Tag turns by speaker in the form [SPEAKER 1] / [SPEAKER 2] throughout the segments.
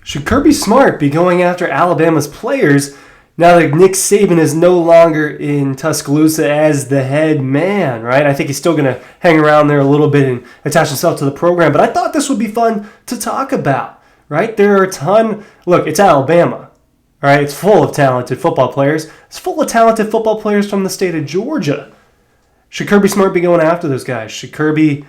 [SPEAKER 1] Should Kirby Smart be going after Alabama's players now that Nick Saban is no longer in Tuscaloosa as the head man, right? I think he's still going to hang around there a little bit and attach himself to the program, but I thought this would be fun to talk about, right? There are a ton. Look, it's Alabama, right? It's full of talented football players. It's full of talented football players from the state of Georgia. Should Kirby Smart be going after those guys? Should Kirby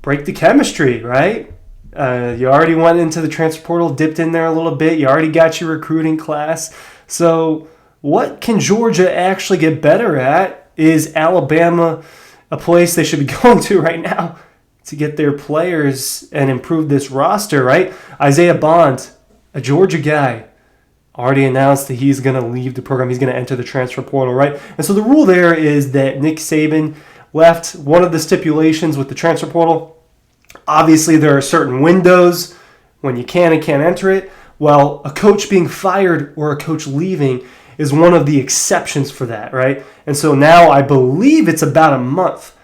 [SPEAKER 1] break the chemistry, right? You already went into the transfer portal, dipped in there a little bit. You already got your recruiting class. So what can Georgia actually get better at? Is Alabama a place they should be going to right now to get their players and improve this roster, right? Isaiah Bond, a Georgia guy, already announced that he's going to leave the program. He's going to enter the transfer portal, right? And so the rule there is that Nick Saban left one of the stipulations with the transfer portal. Obviously, there are certain windows when you can and can't enter it. Well, a coach being fired or a coach leaving is one of the exceptions for that, right? And so now I believe it's about a month.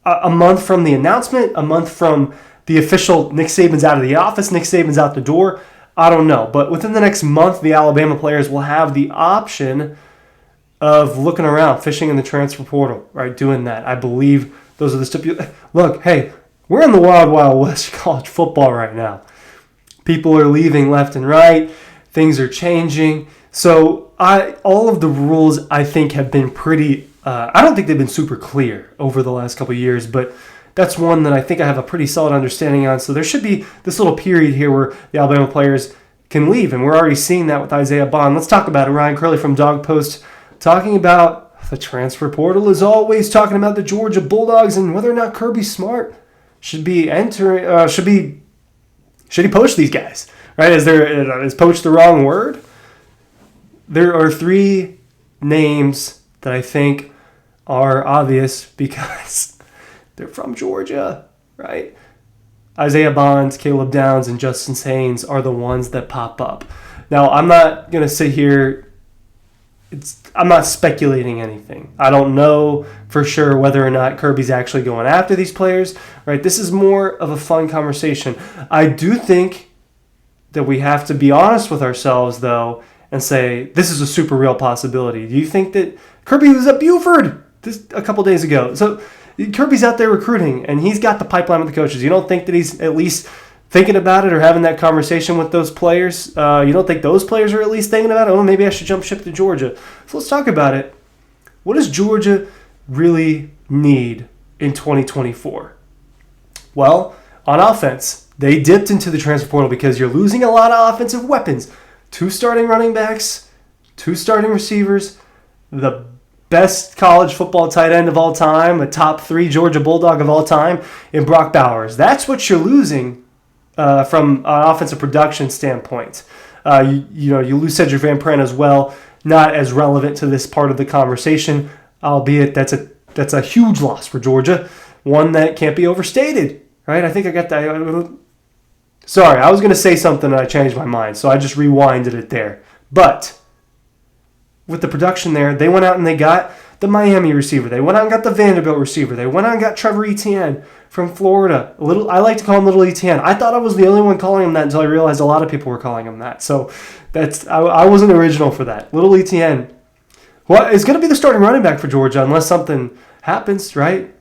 [SPEAKER 1] A month from the announcement, a month from the official Nick Saban's out of the office, Nick Saban's out the door. I don't know. But within the next month, the Alabama players will have the option of looking around, fishing in the transfer portal, right? Doing that. I believe those are the stipulations. Look, hey, we're in the wild, wild west of college football right now. People are leaving left and right. Things are changing. So all of the rules, I think, have been pretty I don't think they've been super clear over the last couple of years, but that's one that I think I have a pretty solid understanding on. So there should be this little period here where the Alabama players can leave, and we're already seeing that with Isaiah Bond. Let's talk about it. Ryan Curley from Dawg Post talking about the transfer portal, as always, talking about the Georgia Bulldogs and whether or not Kirby Smart should be entering. Should he poach these guys? Right? Is poach the wrong word? There are three names that I think are obvious because they're from Georgia, right? Isaiah Bonds, Caleb Downs, and Justin Haynes are the ones that pop up. Now, I'm not going to sit here. I'm not speculating anything. I don't know for sure whether or not Kirby's actually going after these players, right? This is more of a fun conversation. I do think that we have to be honest with ourselves, though, and say this is a super real possibility. Do you think that Kirby was at Buford a couple days ago? So Kirby's out there recruiting, and he's got the pipeline with the coaches. You don't think that he's at least thinking about it or having that conversation with those players? You don't think those players are at least thinking about it? Oh, maybe I should jump ship to Georgia. So let's talk about it. What does Georgia really need in 2024? Well, on offense, they dipped into the transfer portal because you're losing a lot of offensive weapons. 2 starting running backs, 2 starting receivers, the best college football tight end of all time, a top 3 Georgia Bulldog of all time in Brock Bowers. That's what you're losing from an offensive production standpoint. You lose Cedric Van Pran as well, not as relevant to this part of the conversation, albeit that's a huge loss for Georgia, one that can't be overstated, right? I think I got that. Sorry, I was going to say something and I changed my mind, so I just rewinded it there. But with the production there, they went out and they got the Miami receiver. They went out and got the Vanderbilt receiver. They went out and got Trevor Etienne from Florida. I like to call him Little Etienne. I thought I was the only one calling him that until I realized a lot of people were calling him that. So I wasn't original for that. Little Etienne. Well, is going to be the starting running back for Georgia unless something happens, right?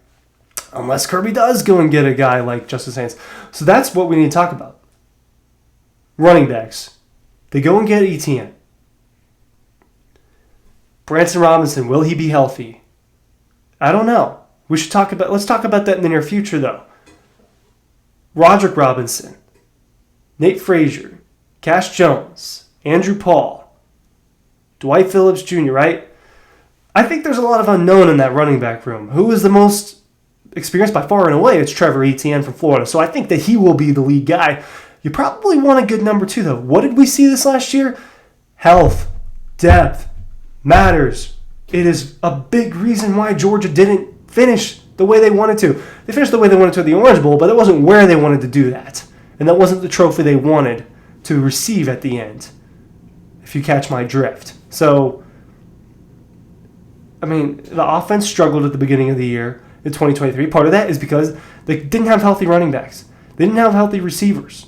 [SPEAKER 1] Unless Kirby does go and get a guy like Justice Haynes. So that's what we need to talk about. Running backs. They go and get Etienne. Branson Robinson, will he be healthy? I don't know. Let's talk about that in the near future, though. Roderick Robinson, Nate Frazier, Cash Jones, Andrew Paul, Dwight Phillips Jr., right? I think there's a lot of unknown in that running back room. Who is the most experienced by far and away? It's Trevor Etienne from Florida. So I think that he will be the lead guy. You probably want a good number 2, though. What did we see this last year? Health, depth, matters. It is a big reason why Georgia didn't finish the way they wanted to. They finished the way they wanted to at the Orange Bowl, but it wasn't where they wanted to do that. And that wasn't the trophy they wanted to receive at the end, if you catch my drift. So, I mean, the offense struggled at the beginning of the year in 2023. Part of that is because they didn't have healthy running backs. They didn't have healthy receivers.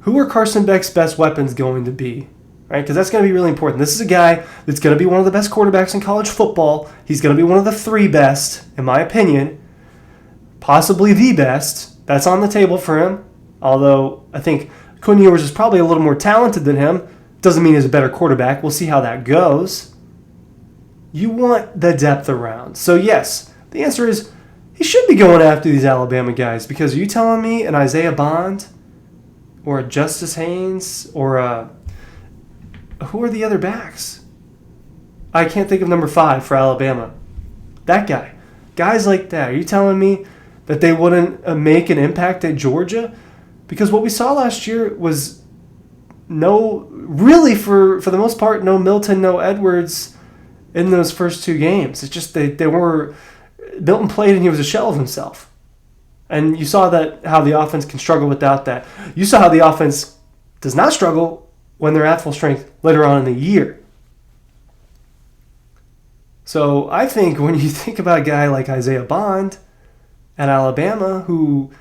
[SPEAKER 1] who are Carson Beck's best weapons going to be? Right? Because that's going to be really important. This is a guy that's going to be one of the best quarterbacks in college football. He's going to be one of the 3 best, in my opinion. Possibly the best. That's on the table for him. Although I think Quinn Ewers is probably a little more talented than him. Doesn't mean he's a better quarterback. We'll see how that goes. You want the depth around. So yes, the answer is he should be going after these Alabama guys, because are you telling me an Isaiah Bond or a Justice Haynes or a... Who are the other backs? I can't think of number 5 for Alabama. That guy. Guys like that. Are you telling me that they wouldn't make an impact at Georgia? Because what we saw last year was really for the most part, no Milton, no Edwards in those first 2 games. It's just they were... Milton played and he was a shell of himself. And you saw that how the offense can struggle without that. You saw how the offense does not struggle when they're at full strength later on in the year. So I think when you think about a guy like Isaiah Bond at Alabama, who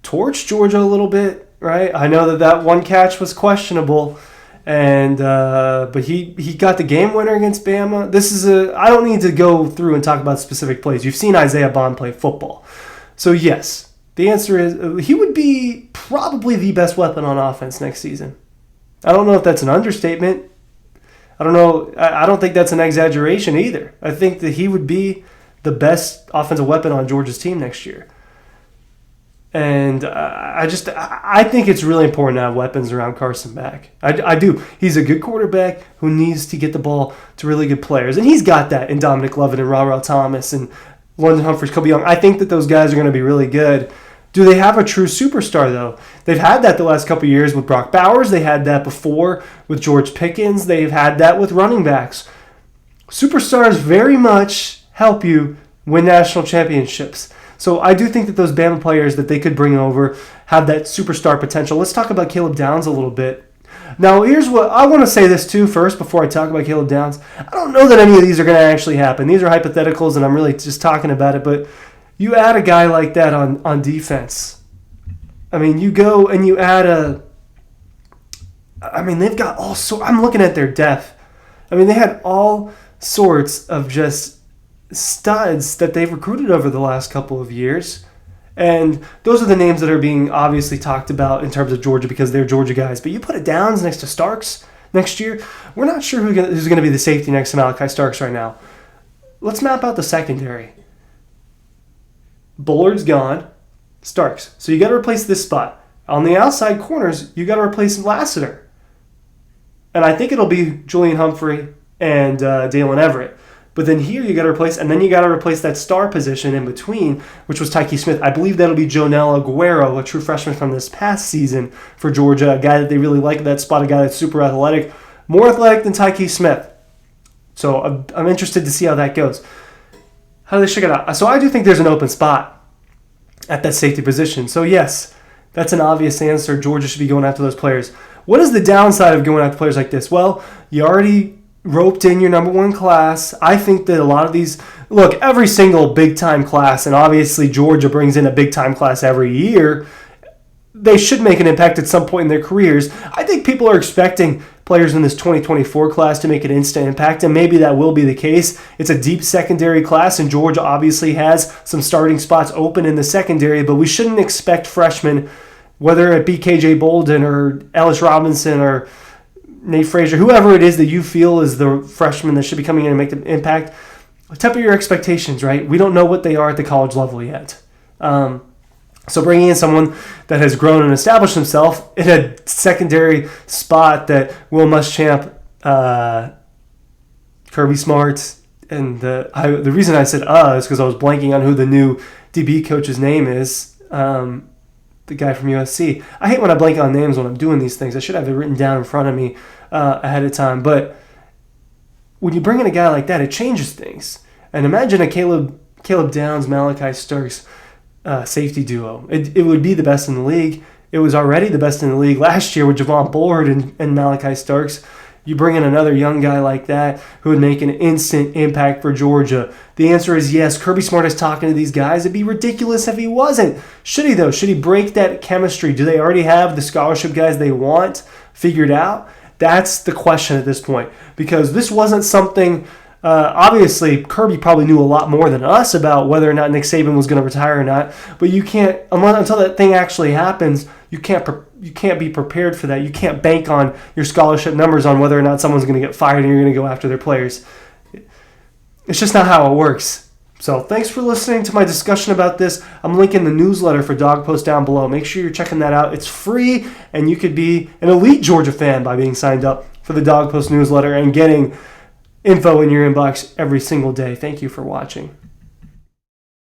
[SPEAKER 1] torched Georgia a little bit, right? I know that one catch was questionable, and but he got the game winner against Bama. I don't need to go through and talk about specific plays. You've seen Isaiah Bond play football. So yes, the answer is he would be probably the best weapon on offense next season. I don't know if that's an understatement. I don't know. I don't think that's an exaggeration either. I think that he would be the best offensive weapon on Georgia's team next year. And I think it's really important to have weapons around Carson Beck. I do. He's a good quarterback who needs to get the ball to really good players. And he's got that in Dominic Lovett and Ra Thomas and London Humphries, Kobe Young. I think that those guys are going to be really good. Do they have a true superstar, though? They've had that the last couple of years with Brock Bowers. They had that before with George Pickens. They've had that with running backs. Superstars very much help you win national championships. So I do think that those Bama players that they could bring over have that superstar potential. Let's talk about Caleb Downs a little bit. Now, here's what I want to say this too first before I talk about Caleb Downs. I don't know that any of these are going to actually happen. These are hypotheticals, and I'm really just talking about it. But you add a guy like that on defense. I mean, you go and you add they've got all sorts. I'm looking at their depth. I mean, they had all sorts of just studs that they've recruited over the last couple of years. And those are the names that are being obviously talked about in terms of Georgia because they're Georgia guys. But you put it Downs next to Starks next year, we're not sure who's going to be the safety next to Malachi Starks right now. Let's map out the secondary. Bullard's gone. Starks. So you got to replace this spot. On the outside corners, you got to replace Lassiter. And I think it'll be Julian Humphrey and Dalen Everett. But then here you got to replace, and then you got to replace that star position in between, which was Tyke Smith. I believe that'll be Jonell Aguero, a true freshman from this past season for Georgia, a guy that they really like at that spot, a guy that's super athletic, more athletic than Tyke Smith. So I'm interested to see how that goes. How do they shake it out? So I do think there's an open spot at that safety position. So yes, that's an obvious answer. Georgia should be going after those players. What is the downside of going after players like this? Well, you already roped in your number one class. I think that a lot of these, look, every single big-time class, and obviously Georgia brings in a big-time class every year, they should make an impact at some point in their careers. I think people are expecting players in this 2024 class to make an instant impact, and maybe that will be the case. It's a deep secondary class, and Georgia obviously has some starting spots open in the secondary, but we shouldn't expect freshmen, whether it be KJ Bolden or Ellis Robinson or Nate Frazier, whoever it is that you feel is the freshman that should be coming in and make the impact, temper your expectations, right? We don't know what they are at the college level yet. So bringing in someone that has grown and established himself in a secondary spot that Will Muschamp, Kirby Smart, and the reason I said is because I was blanking on who the new DB coach's name is. The guy from USC. I hate when I blank on names when I'm doing these things. I should have it written down in front of me ahead of time. But when you bring in a guy like that, it changes things. And imagine a Caleb Downs, Malachi Starks safety duo. It would be the best in the league. It was already the best in the league last year with Javon Bullard and Malachi Starks. you bring in another young guy like that who would make an instant impact for Georgia? The answer is yes. Kirby Smart is talking to these guys. It'd be ridiculous if he wasn't. Should he, though? Should he break that chemistry? Do they already have the scholarship guys they want figured out? That's the question at this point. Because this wasn't something... obviously, Kirby probably knew a lot more than us about whether or not Nick Saban was going to retire or not. But you can't, until that thing actually happens, you can't be prepared for that. You can't bank on your scholarship numbers on whether or not someone's going to get fired and you're going to go after their players. It's just not how it works. So thanks for listening to my discussion about this. I'm linking the newsletter for Dawg Post down below. Make sure you're checking that out. It's free, and you could be an elite Georgia fan by being signed up for the Dawg Post newsletter and getting info in your inbox every single day. Thank you for watching.